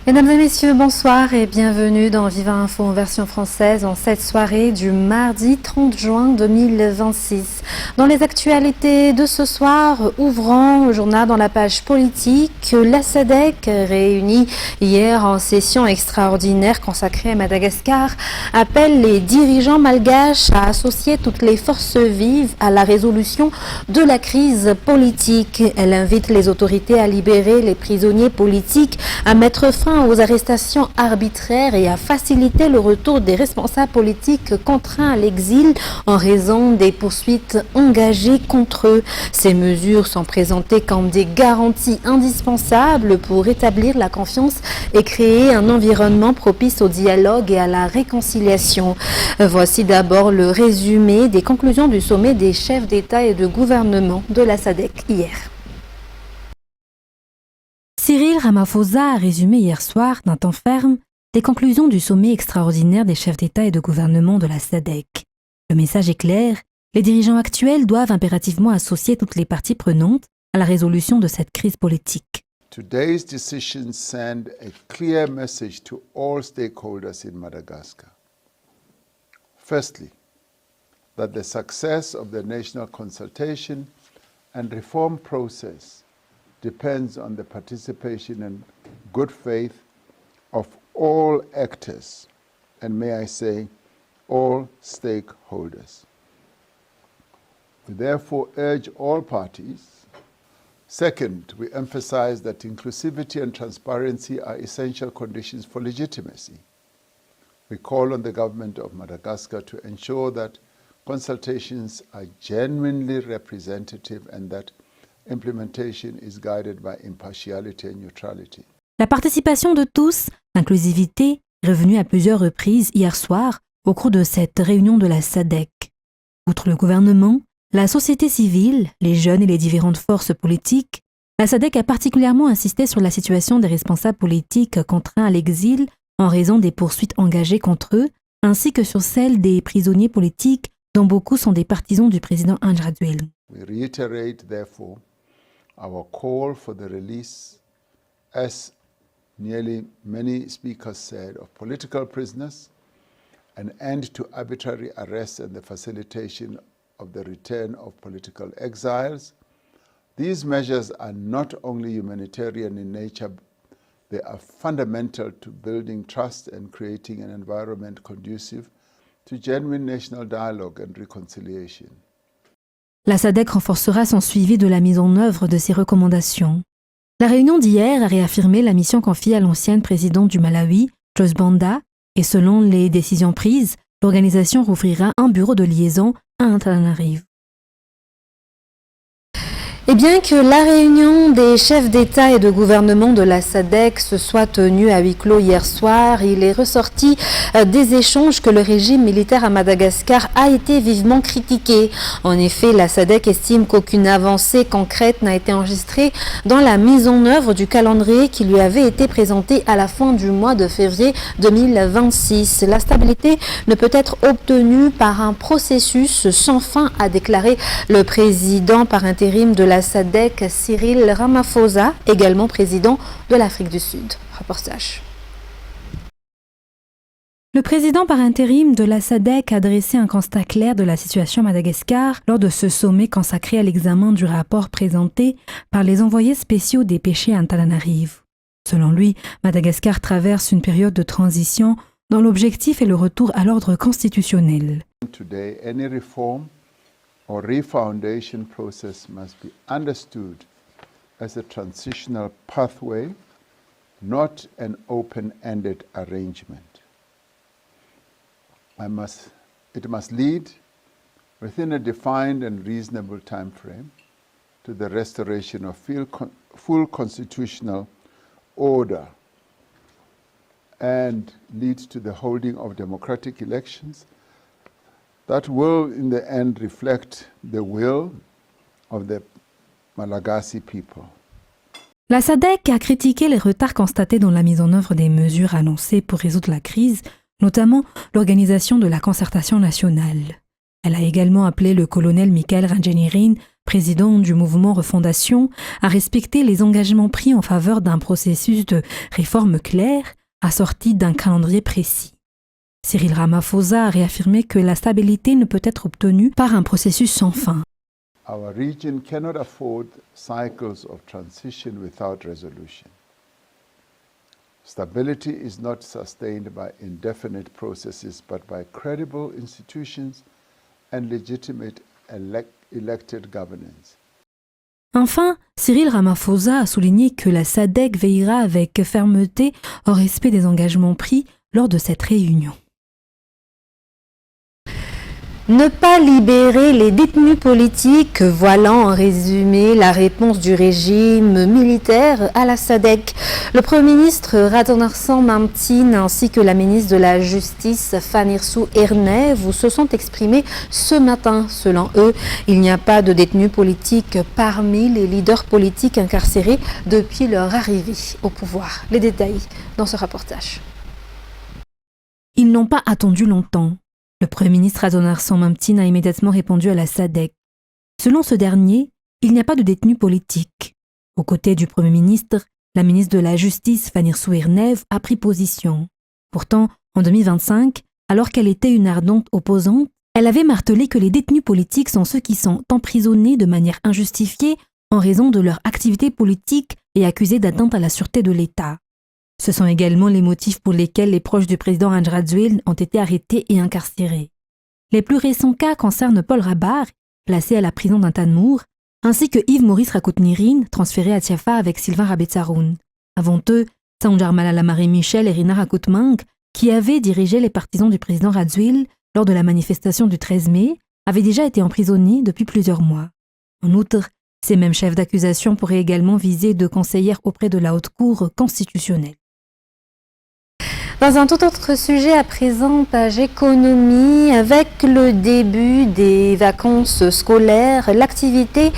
Mesdames et messieurs, bonsoir et bienvenue dans Viva Info en version française en cette soirée du mardi 30 juin 2026. Dans les actualités de ce soir, ouvrant le journal dans la page politique, la SADC, réunie hier en session extraordinaire consacrée à Madagascar, appelle les dirigeants malgaches à associer toutes les forces vives à la résolution de la crise politique. Elle invite les autorités à libérer les prisonniers politiques, à mettre fin aux arrestations arbitraires et à faciliter le retour des responsables politiques contraints à l'exil en raison des poursuites engagées contre eux. Ces mesures sont présentées comme des garanties indispensables pour rétablir la confiance et créer un environnement propice au dialogue et à la réconciliation. Voici d'abord le résumé des conclusions du sommet des chefs d'État et de gouvernement de la SADC hier. Cyril Ramaphosa a résumé hier soir, d'un temps ferme, les conclusions du sommet extraordinaire des chefs d'État et de gouvernement de la SADC. Le message est clair, les dirigeants actuels doivent impérativement associer toutes les parties prenantes à la résolution de cette crise politique. Today's decisions send a clear message to all stakeholders in Madagascar. Firstly, that the success of the national consultation and reform process depends on the participation and good faith of all actors, and may I say, all stakeholders. We therefore urge all parties. Second, we emphasize that inclusivity and transparency are essential conditions for legitimacy. We call on the government of Madagascar to ensure that consultations are genuinely representative and that implementation is guided by impartiality and neutrality. La participation de tous, l'inclusivité, est revenue à plusieurs reprises hier soir au cours de cette réunion de la SADC. Outre le gouvernement, la société civile, les jeunes et les différentes forces politiques, la SADC a particulièrement insisté sur la situation des responsables politiques contraints à l'exil en raison des poursuites engagées contre eux, ainsi que sur celle des prisonniers politiques dont beaucoup sont des partisans du président Andry Rajoelina. We reiterate, therefore, our call for the release, as nearly many speakers said, of political prisoners, an end to arbitrary arrests and the facilitation of the return of political exiles. These measures are not only humanitarian in nature, they are fundamental to building trust and creating an environment conducive to genuine national dialogue and reconciliation. La SADC renforcera son suivi de la mise en œuvre de ces recommandations. La réunion d'hier a réaffirmé la mission confiée à l'ancienne présidente du Malawi, Joyce Banda, et selon les décisions prises, l'organisation rouvrira un bureau de liaison à Antananarivo. Et bien que la réunion des chefs d'État et de gouvernement de la SADC se soit tenue à huis clos hier soir, il est ressorti des échanges que le régime militaire à Madagascar a été vivement critiqué. En effet, la SADC estime qu'aucune avancée concrète n'a été enregistrée dans la mise en œuvre du calendrier qui lui avait été présenté à la fin du mois de février 2026. La stabilité ne peut être obtenue par un processus sans fin, a déclaré le président par intérim de la SADC, Cyril Ramaphosa, également président de l'Afrique du Sud. Reportage. Le président par intérim de la SADC a dressé un constat clair de la situation à Madagascar lors de ce sommet consacré à l'examen du rapport présenté par les envoyés spéciaux dépêchés à Antananarivo. Selon lui, Madagascar traverse une période de transition dont l'objectif est le retour à l'ordre constitutionnel. Today, any reform or refoundation process must be understood as a transitional pathway, not an open-ended arrangement. It must lead within a defined and reasonable time frame to the restoration of full constitutional order and lead to the holding of democratic elections that will, in the end, reflect the will of the Malagasy people. La SADC a critiqué les retards constatés dans la mise en œuvre des mesures annoncées pour résoudre la crise, notamment l'organisation de la concertation nationale. Elle a également appelé le colonel Michael Randjanirin, président du mouvement Refondation, a respecté les engagements pris en faveur d'un processus de réforme clair, assorti d'un calendrier précis. Cyril Ramaphosa a réaffirmé que la stabilité ne peut être obtenue par un processus sans fin. Our region cannot afford cycles of transition without resolution. Stability is not sustained by indefinite processes, but by credible institutions and legitimate elected governance. Enfin, Cyril Ramaphosa a souligné que la SADC veillera avec fermeté au respect des engagements pris lors de cette réunion. Ne pas libérer les détenus politiques, voilà en résumé la réponse du régime militaire à la SADC. Le Premier ministre Radon Arslan Mamtine ainsi que la ministre de la Justice Fanirsu Erneve se sont exprimés ce matin. Selon eux, il n'y a pas de détenus politiques parmi les leaders politiques incarcérés depuis leur arrivée au pouvoir. Les détails dans ce reportage. Ils n'ont pas attendu longtemps. Le Premier ministre Radon Arslan Mamtine a immédiatement répondu à la SADC. Selon ce dernier, il n'y a pas de détenus politiques. Aux côtés du Premier ministre, la ministre de la Justice Fanirsu Erneve a pris position. Pourtant, en 2025, alors qu'elle était une ardente opposante, elle avait martelé que les détenus politiques sont ceux qui sont emprisonnés de manière injustifiée en raison de leur activité politique et accusés d'atteinte à la sûreté de l'État. Ce sont également les motifs pour lesquels les proches du président Andradzouil ont été arrêtés et incarcérés. Les plus récents cas concernent Paul Rabar, placé à la prison d'Intanmour, ainsi que Yves-Maurice Rakoutnirine, transféré à Tiafa avec Sylvain Rabetsaroun. Avant eux, Sanjar Malala Marie-Michel et Rina Rakoutmang, qui avaient dirigé les partisans du président Radzouil lors de la manifestation du 13 mai, avaient déjà été emprisonnés depuis plusieurs mois. En outre, ces mêmes chefs d'accusation pourraient également viser de conseillères auprès de la Haute Cour constitutionnelle. Dans un tout autre sujet à présent, page économie, avec le début des vacances scolaires, l'activité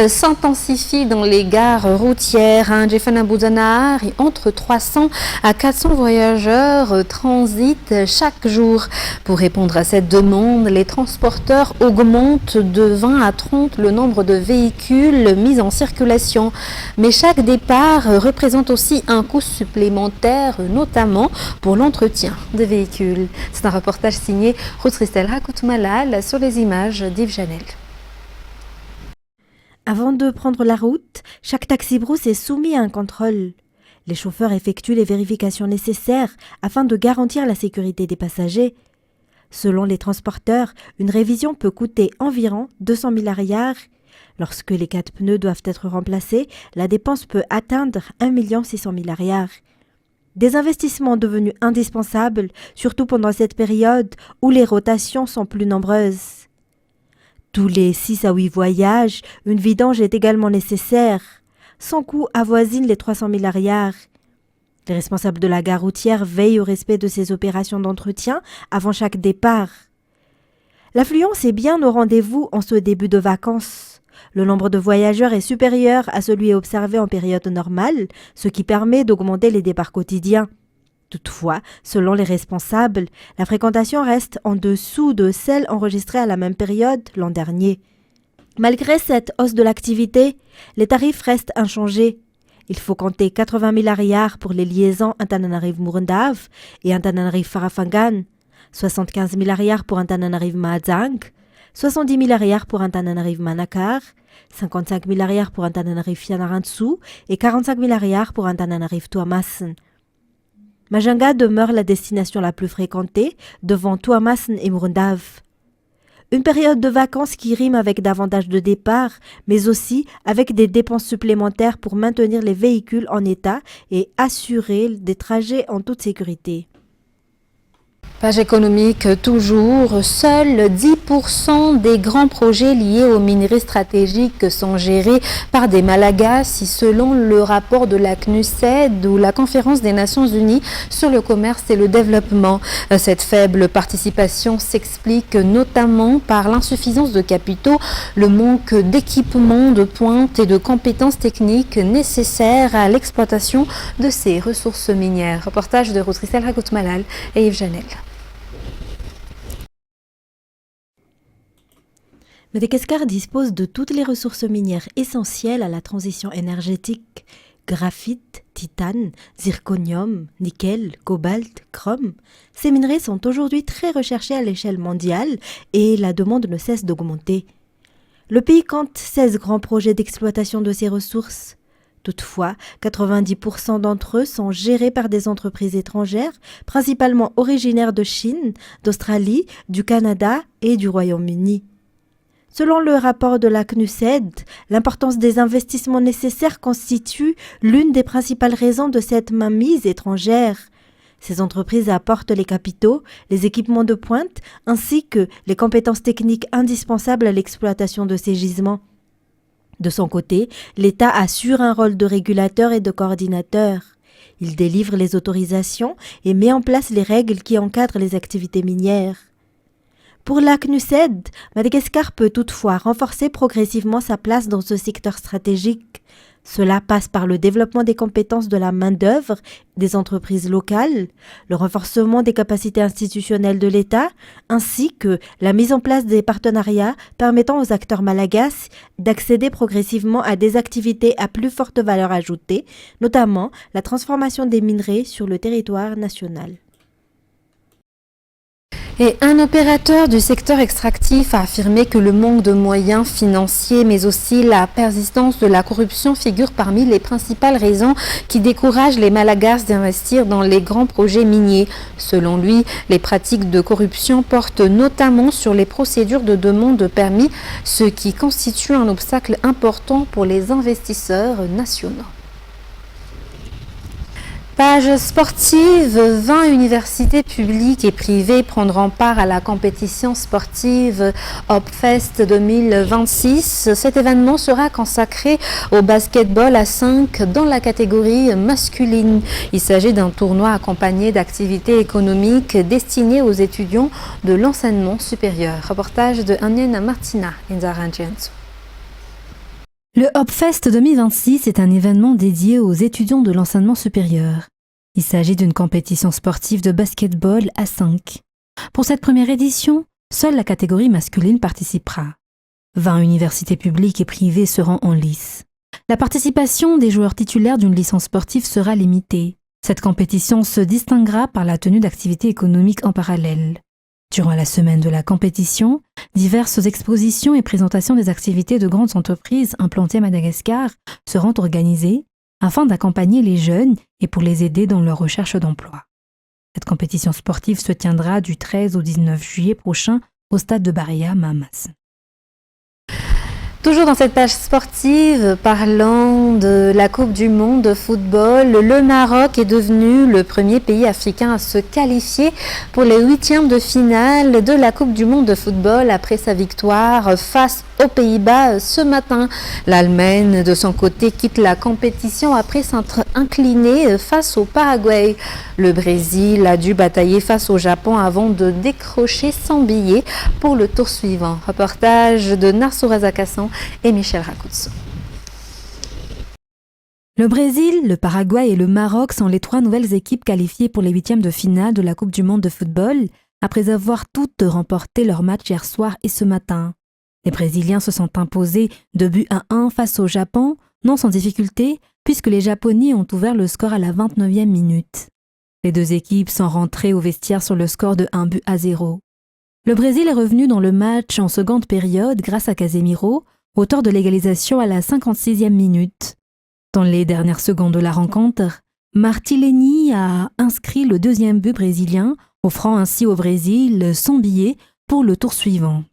s'intensifie dans les gares routières. À Ndjefana-Boudanaar, entre 300 à 400 voyageurs transitent chaque jour. Pour répondre à cette demande, les transporteurs augmentent de 20 à 30 le nombre de véhicules mis en circulation. Mais chaque départ représente aussi un coût supplémentaire, notamment pour l'entretien des véhicules. C'est un reportage signé Ruth Christelle Rakout-Malal sur les images d'Yves Janel. Avant de prendre la route, chaque taxi-brousse est soumis à un contrôle. Les chauffeurs effectuent les vérifications nécessaires afin de garantir la sécurité des passagers. Selon les transporteurs, une révision peut coûter environ 200 000 ariars. Lorsque les 4 pneus doivent être remplacés, la dépense peut atteindre 1 600 000 ariars. Des investissements devenus indispensables, surtout pendant cette période où les rotations sont plus nombreuses. Tous les 6 à 8 voyages, une vidange est également nécessaire. Son coût avoisine les 300 000 ariars. Les responsables de la gare routière veillent au respect de ces opérations d'entretien avant chaque départ. L'affluence est bien au rendez-vous en ce début de vacances. Le nombre de voyageurs est supérieur à celui observé en période normale, ce qui permet d'augmenter les départs quotidiens. Toutefois, selon les responsables, la fréquentation reste en dessous de celle enregistrée à la même période l'an dernier. Malgré cette hausse de l'activité, les tarifs restent inchangés. Il faut compter 80 000 ariars pour les liaisons Antananarive-Murundav et Antananarive-Farafangan, 75 000 ariars pour Antananarive-Mahazang, 70 000 ariars pour Antananarive-Manakar, 55 000 ariars pour Antananarive-Fianarantsu et 45 000 ariars pour Antananarive-Tuamasen. Majanga demeure la destination la plus fréquentée, devant Tuamasen et Murundav. Une période de vacances qui rime avec davantage de départs, mais aussi avec des dépenses supplémentaires pour maintenir les véhicules en état et assurer des trajets en toute sécurité. Page économique toujours, seuls 10% des grands projets liés aux minerais stratégiques sont gérés par des Malagasy, selon le rapport de la CNUSED ou la Conférence des Nations Unies sur le commerce et le développement. Cette faible participation s'explique notamment par l'insuffisance de capitaux, le manque d'équipements de pointe et de compétences techniques nécessaires à l'exploitation de ces ressources minières. Reportage de Ruth Christelle Rakout-Malal et Yves Janel. Madagascar dispose de toutes les ressources minières essentielles à la transition énergétique. Graphite, titane, zirconium, nickel, cobalt, chrome. Ces minerais sont aujourd'hui très recherchés à l'échelle mondiale et la demande ne cesse d'augmenter. Le pays compte 16 grands projets d'exploitation de ces ressources. Toutefois, 90% d'entre eux sont gérés par des entreprises étrangères, principalement originaires de Chine, d'Australie, du Canada et du Royaume-Uni. Selon le rapport de la CNUSED, l'importance des investissements nécessaires constitue l'une des principales raisons de cette mainmise étrangère. Ces entreprises apportent les capitaux, les équipements de pointe, ainsi que les compétences techniques indispensables à l'exploitation de ces gisements. De son côté, l'État assure un rôle de régulateur et de coordinateur. Il délivre les autorisations et met en place les règles qui encadrent les activités minières. Pour la CNUSED, Madagascar peut toutefois renforcer progressivement sa place dans ce secteur stratégique. Cela passe par le développement des compétences de la main-d'œuvre des entreprises locales, le renforcement des capacités institutionnelles de l'État, ainsi que la mise en place des partenariats permettant aux acteurs malagasy d'accéder progressivement à des activités à plus forte valeur ajoutée, notamment la transformation des minerais sur le territoire national. Et un opérateur du secteur extractif a affirmé que le manque de moyens financiers, mais aussi la persistance de la corruption figurent parmi les principales raisons qui découragent les Malagasy d'investir dans les grands projets miniers. Selon lui, les pratiques de corruption portent notamment sur les procédures de demande de permis, ce qui constitue un obstacle important pour les investisseurs nationaux. Page sportive, 20 universités publiques et privées prendront part à la compétition sportive Hopfest 2026. Cet événement sera consacré au basketball à 5 dans la catégorie masculine. Il s'agit d'un tournoi accompagné d'activités économiques destinées aux étudiants de l'enseignement supérieur. Reportage de Aniena Martina Inzarangiansu. Le Hopfest 2026 est un événement dédié aux étudiants de l'enseignement supérieur. Il s'agit d'une compétition sportive de basketball à 5. Pour cette première édition, seule la catégorie masculine participera. 20 universités publiques et privées seront en lice. La participation des joueurs titulaires d'une licence sportive sera limitée. Cette compétition se distinguera par la tenue d'activités économiques en parallèle. Durant la semaine de la compétition, diverses expositions et présentations des activités de grandes entreprises implantées à Madagascar seront organisées afin d'accompagner les jeunes et pour les aider dans leur recherche d'emploi. Cette compétition sportive se tiendra du 13 au 19 juillet prochain au stade de Barea, Mamas. Toujours dans cette page sportive, parlant de la Coupe du Monde de football, le Maroc est devenu le premier pays africain à se qualifier pour les 8e de finale de la Coupe du Monde de football après sa victoire face aux Pays-Bas ce matin. L'Allemagne, de son côté, quitte la compétition après s'être incliné face au Paraguay. Le Brésil a dû batailler face au Japon avant de décrocher son billet pour le tour suivant. Reportage de Narsoura Zakassan et Michel Rakutsu. Le Brésil, le Paraguay et le Maroc sont les 3 nouvelles équipes qualifiées pour les 8e de finale de la Coupe du Monde de football, après avoir toutes remporté leur match hier soir et ce matin. Les Brésiliens se sont imposés 2-1 face au Japon, non sans difficulté, puisque les Japonais ont ouvert le score à la 29e minute. Les 2 équipes sont rentrées au vestiaire sur le score de 1-0. Le Brésil est revenu dans le match en seconde période grâce à Casemiro, auteur de l'égalisation à la 56e minute. Dans les dernières secondes de la rencontre, Martileni a inscrit le 2e but brésilien, offrant ainsi au Brésil son billet pour le tour suivant.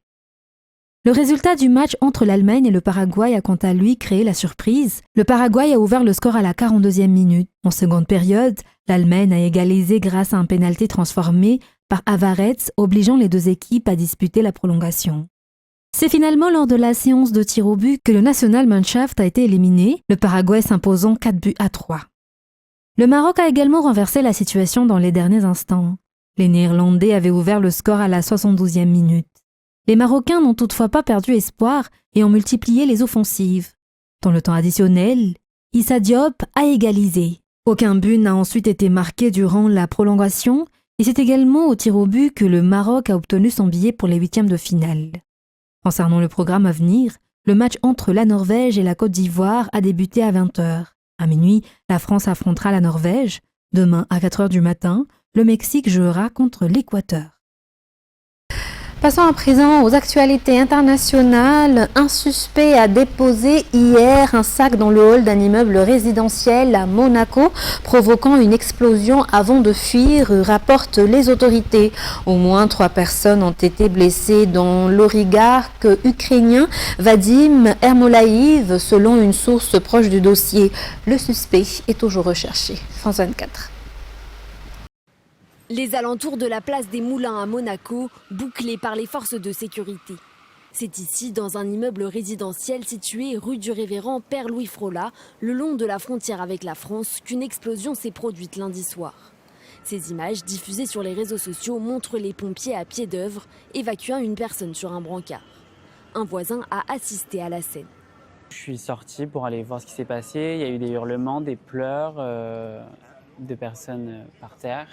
Le résultat du match entre l'Allemagne et le Paraguay a quant à lui créé la surprise. Le Paraguay a ouvert le score à la 42e minute. En seconde période, l'Allemagne a égalisé grâce à un pénalty transformé par Avaretz, obligeant les 2 équipes à disputer la prolongation. C'est finalement lors de la séance de tir au but que le Nationalmannschaft a été éliminé, le Paraguay s'imposant 4-3. Le Maroc a également renversé la situation dans les derniers instants. Les Néerlandais avaient ouvert le score à la 72e minute. Les Marocains n'ont toutefois pas perdu espoir et ont multiplié les offensives. Dans le temps additionnel, Issa Diop a égalisé. Aucun but n'a ensuite été marqué durant la prolongation et c'est également au tir au but que le Maroc a obtenu son billet pour les 8e de finale. Concernant le programme à venir, le match entre la Norvège et la Côte d'Ivoire a débuté à 20h. À minuit, la France affrontera la Norvège. Demain, à 4h du matin, le Mexique jouera contre l'Équateur. Passons à présent aux actualités internationales. Un suspect a déposé hier un sac dans le hall d'un immeuble résidentiel à Monaco, provoquant une explosion avant de fuir, rapportent les autorités. Au moins 3 personnes ont été blessées, dont l'oligarque ukrainien Vadim Ermolaïev, selon une source proche du dossier. Le suspect est toujours recherché. France 24. Les alentours de la place des Moulins à Monaco, bouclés par les forces de sécurité. C'est ici, dans un immeuble résidentiel situé rue du Révérend Père Louis Frola, le long de la frontière avec la France, qu'une explosion s'est produite lundi soir. Ces images, diffusées sur les réseaux sociaux, montrent les pompiers à pied d'œuvre, évacuant une personne sur un brancard. Un voisin a assisté à la scène. Je suis sorti pour aller voir ce qui s'est passé. Il y a eu des hurlements, des pleurs de personnes par terre.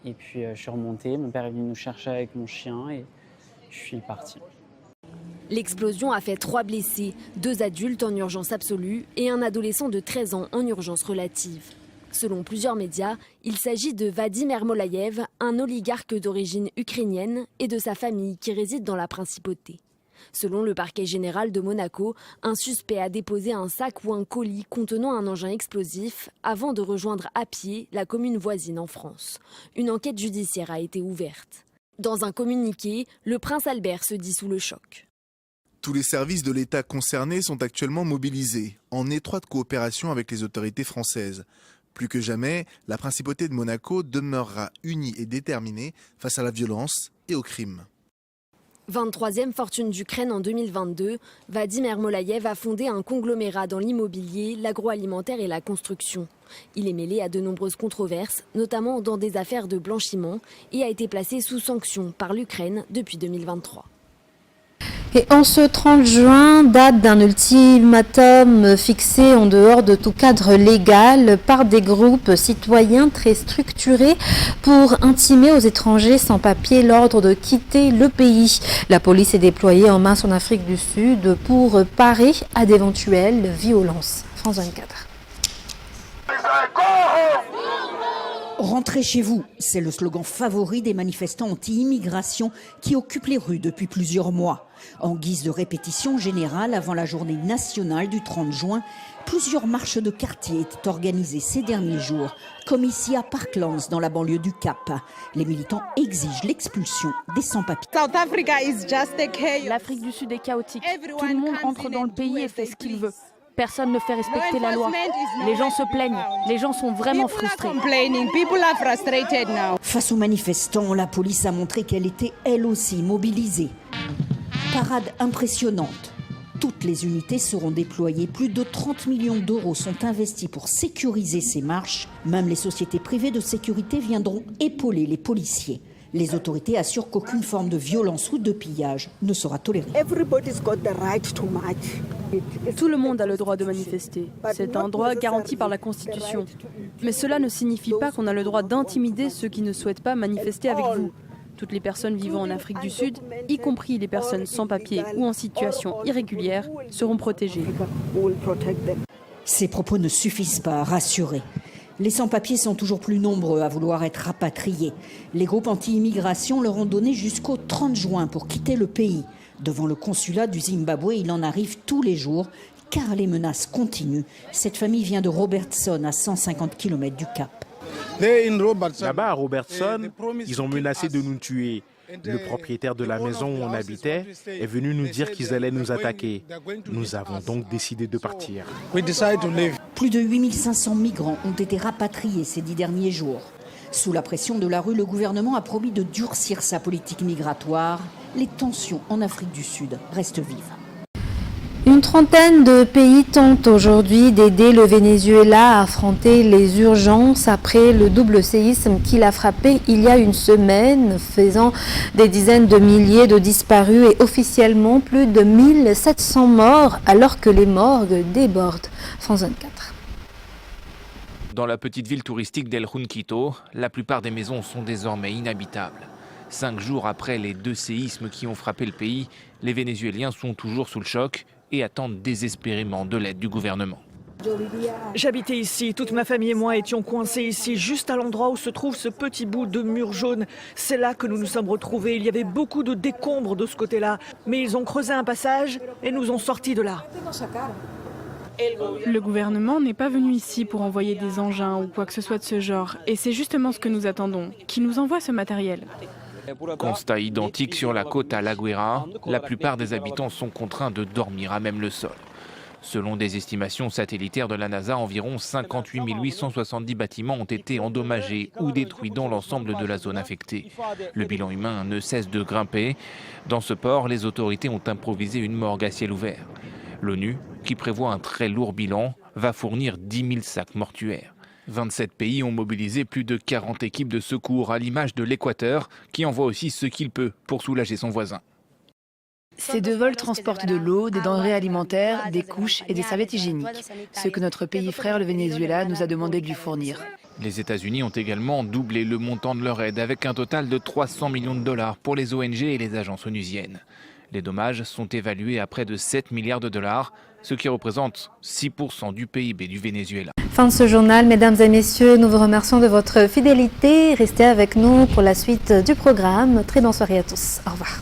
Et puis je suis remonté, mon père est venu nous chercher avec mon chien et je suis parti. L'explosion a fait 3 blessés, 2 adultes en urgence absolue et un adolescent de 13 ans en urgence relative. Selon plusieurs médias, il s'agit de Vadim Ermolaïev, un oligarque d'origine ukrainienne et de sa famille qui réside dans la principauté. Selon le parquet général de Monaco, un suspect a déposé un sac ou un colis contenant un engin explosif avant de rejoindre à pied la commune voisine en France. Une enquête judiciaire a été ouverte. Dans un communiqué, le prince Albert se dit sous le choc. Tous les services de l'État concernés sont actuellement mobilisés, en étroite coopération avec les autorités françaises. Plus que jamais, la principauté de Monaco demeurera unie et déterminée face à la violence et au crime. 23e fortune d'Ukraine en 2022, Vadim Ermolaïev a fondé un conglomérat dans l'immobilier, l'agroalimentaire et la construction. Il est mêlé à de nombreuses controverses, notamment dans des affaires de blanchiment, et a été placé sous sanction par l'Ukraine depuis 2023. Et en ce 30 juin, date d'un ultimatum fixé en dehors de tout cadre légal par des groupes citoyens très structurés pour intimer aux étrangers sans papier l'ordre de quitter le pays. La police est déployée en masse en Afrique du Sud pour parer à d'éventuelles violences. France 24. Rentrez chez vous, c'est le slogan favori des manifestants anti-immigration qui occupent les rues depuis plusieurs mois. En guise de répétition générale avant la journée nationale du 30 juin, plusieurs marches de quartier étaient organisées ces derniers jours, comme ici à Parklands dans la banlieue du Cap. Les militants exigent l'expulsion des sans-papiers. L'Afrique du Sud est chaotique. Tout le monde entre dans le pays et fait ce qu'il veut. Personne ne fait respecter la loi. Les gens se plaignent. Les gens sont vraiment frustrés. Face aux manifestants, la police a montré qu'elle était elle aussi mobilisée. Parade impressionnante. Toutes les unités seront déployées. Plus de 30 millions d'euros sont investis pour sécuriser ces marches. Même les sociétés privées de sécurité viendront épauler les policiers. Les autorités assurent qu'aucune forme de violence ou de pillage ne sera tolérée. Tout le monde a le droit de manifester. C'est un droit garanti par la Constitution. Mais cela ne signifie pas qu'on a le droit d'intimider ceux qui ne souhaitent pas manifester avec vous. Toutes les personnes vivant en Afrique du Sud, y compris les personnes sans papier ou en situation irrégulière, seront protégées. Ces propos ne suffisent pas à rassurer. Les sans-papiers sont toujours plus nombreux à vouloir être rapatriés. Les groupes anti-immigration leur ont donné jusqu'au 30 juin pour quitter le pays. Devant le consulat du Zimbabwe, il en arrive tous les jours, car les menaces continuent. Cette famille vient de Robertson, à 150 km du Cap. Là-bas, à Robertson, ils ont menacé de nous tuer. Le propriétaire de la maison où on habitait est venu nous dire qu'ils allaient nous attaquer. Nous avons donc décidé de partir. Plus de 8500 migrants ont été rapatriés ces 10 derniers jours. Sous la pression de la rue, le gouvernement a promis de durcir sa politique migratoire. Les tensions en Afrique du Sud restent vives. Une trentaine de pays tentent aujourd'hui d'aider le Venezuela à affronter les urgences après le double séisme qui l'a frappé il y a une semaine, faisant des dizaines de milliers de disparus et officiellement plus de 1700 morts alors que les morgues débordent. France 24. Dans la petite ville touristique d'El Junquito, la plupart des maisons sont désormais inhabitables. 5 jours après les 2 séismes qui ont frappé le pays, les Vénézuéliens sont toujours sous le choc et attendent désespérément de l'aide du gouvernement. J'habitais ici, toute ma famille et moi étions coincés ici, juste à l'endroit où se trouve ce petit bout de mur jaune. C'est là que nous nous sommes retrouvés. Il y avait beaucoup de décombres de ce côté-là, mais ils ont creusé un passage et nous ont sortis de là. Le gouvernement n'est pas venu ici pour envoyer des engins ou quoi que ce soit de ce genre. Et c'est justement ce que nous attendons, qu'ils nous envoient ce matériel. Constat identique sur la côte à La Guaira, la plupart des habitants sont contraints de dormir à même le sol. Selon des estimations satellitaires de la NASA, environ 58 870 bâtiments ont été endommagés ou détruits dans l'ensemble de la zone affectée. Le bilan humain ne cesse de grimper. Dans ce port, les autorités ont improvisé une morgue à ciel ouvert. L'ONU, qui prévoit un très lourd bilan, va fournir 10 000 sacs mortuaires. 27 pays ont mobilisé plus de 40 équipes de secours, à l'image de l'Équateur, qui envoie aussi ce qu'il peut pour soulager son voisin. Ces 2 vols transportent de l'eau, des denrées alimentaires, des couches et des serviettes hygiéniques, ce que notre pays frère, le Venezuela, nous a demandé de lui fournir. Les États-Unis ont également doublé le montant de leur aide, avec un total de 300 millions de dollars pour les ONG et les agences onusiennes. Les dommages sont évalués à près de 7 milliards de dollars, ce qui représente 6% du PIB du Venezuela. Fin de ce journal, mesdames et messieurs, nous vous remercions de votre fidélité. Restez avec nous pour la suite du programme. Très bonne soirée à tous. Au revoir.